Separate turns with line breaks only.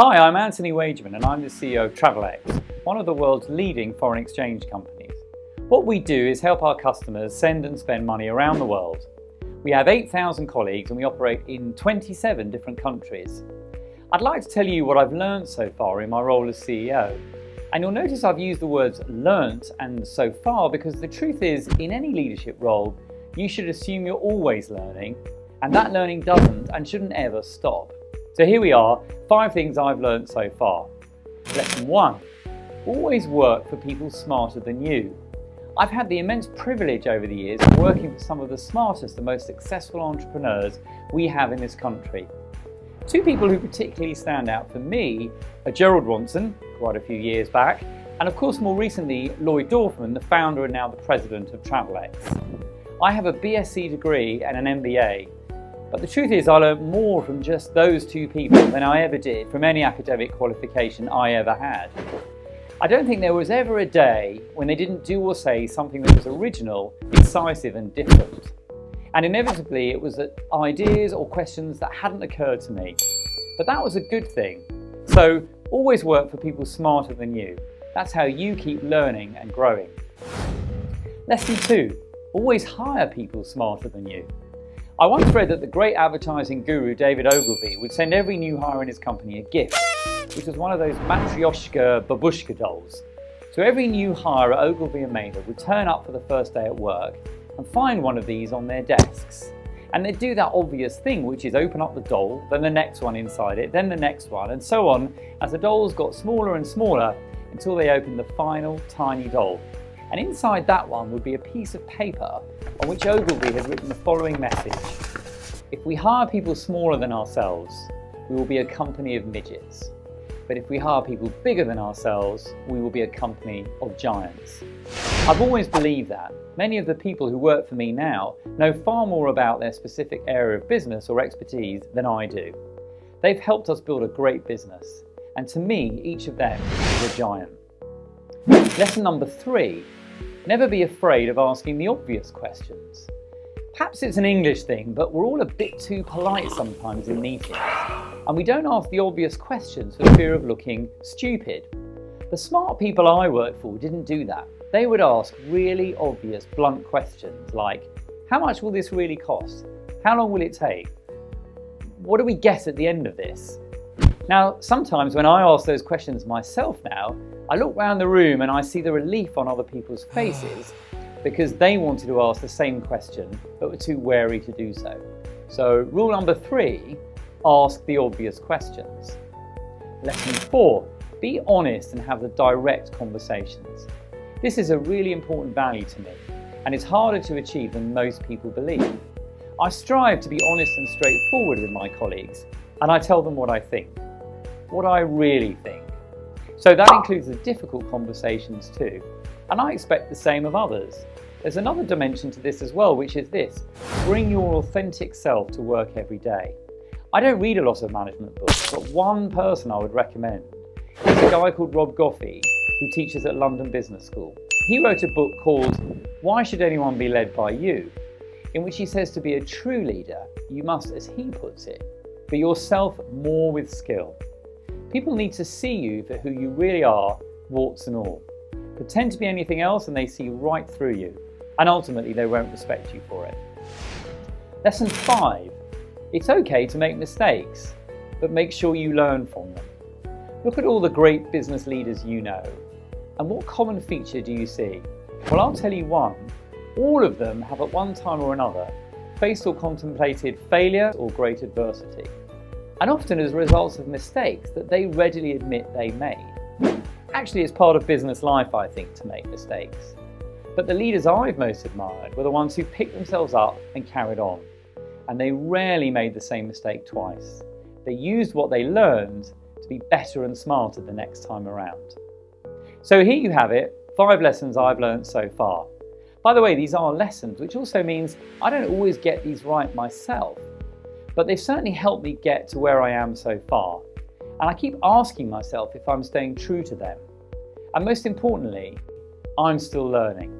Hi, I'm Anthony Wagerman and I'm the CEO of Travelex, one of the world's leading foreign exchange companies. What we do is help our customers send and spend money around the world. We have 8,000 colleagues and we operate in 27 different countries. I'd like to tell you what I've learned so far in my role as CEO. And you'll notice I've used the words learnt and so far because the truth is, in any leadership role, you should assume you're always learning, and that learning doesn't and shouldn't ever stop. So here we are, 5 things I've learned so far. Lesson 1, always work for people smarter than you. I've had the immense privilege over the years of working for some of the smartest and most successful entrepreneurs we have in this country. 2 people who particularly stand out for me are Gerald Ronson, quite a few years back, and of course more recently Lloyd Dorfman, the founder and now the president of Travelex. I have a BSc degree and an MBA. But the truth is I learned more from just those 2 people than I ever did from any academic qualification I ever had. I don't think there was ever a day when they didn't do or say something that was original, incisive and different. And inevitably it was ideas or questions that hadn't occurred to me. But that was a good thing. So always work for people smarter than you. That's how you keep learning and growing. Lesson 2, always hire people smarter than you. I once read that the great advertising guru David Ogilvy would send every new hire in his company a gift, which was one of those Matryoshka babushka dolls. So every new hire at Ogilvy and Mather would turn up for the first day at work and find one of these on their desks. And they'd do that obvious thing, which is open up the doll, then the next one inside it, then the next one, and so on, as the dolls got smaller and smaller until they opened the final tiny doll. And inside that one would be a piece of paper on which Ogilvy had written the following message. If we hire people smaller than ourselves, we will be a company of midgets. But if we hire people bigger than ourselves, we will be a company of giants. I've always believed that. Many of the people who work for me now know far more about their specific area of business or expertise than I do. They've helped us build a great business. And to me, each of them is a giant. Lesson number 3. Never be afraid of asking the obvious questions. Perhaps it's an English thing, but we're all a bit too polite sometimes in meetings, and we don't ask the obvious questions for fear of looking stupid. The smart people I worked for didn't do that. They would ask really obvious, blunt questions like, how much will this really cost? How long will it take? What do we get at the end of this? Now, sometimes when I ask those questions myself now, I look around the room and I see the relief on other people's faces because they wanted to ask the same question but were too wary to do so. So rule number 3, ask the obvious questions. Lesson 4, be honest and have the direct conversations. This is a really important value to me and it's harder to achieve than most people believe. I strive to be honest and straightforward with my colleagues and I tell them what I think, what I really think. So that includes the difficult conversations too, and I expect the same of others. There's another dimension to this as well, which is this: bring your authentic self to work every day. I don't read a lot of management books, but one person I would recommend is a guy called Rob Goffey, who teaches at London Business School. He wrote a book called Why Should Anyone Be Led By You?, in which he says to be a true leader, you must, as he puts it, be yourself more with skill. People need to see you for who you really are, warts and all. Pretend to be anything else and they see right through you, and ultimately they won't respect you for it. Lesson 5, it's okay to make mistakes, but make sure you learn from them. Look at all the great business leaders you know, and what common feature do you see? Well, I'll tell you one. All of them have at one time or another faced or contemplated failure or great adversity. And often as a result of mistakes that they readily admit they made. Actually, it's part of business life, I think, to make mistakes. But the leaders I've most admired were the ones who picked themselves up and carried on. And they rarely made the same mistake twice. They used what they learned to be better and smarter the next time around. So here you have it, 5 lessons I've learned so far. By the way, these are lessons, which also means I don't always get these right myself. But they've certainly helped me get to where I am so far. And I keep asking myself if I'm staying true to them. And most importantly, I'm still learning.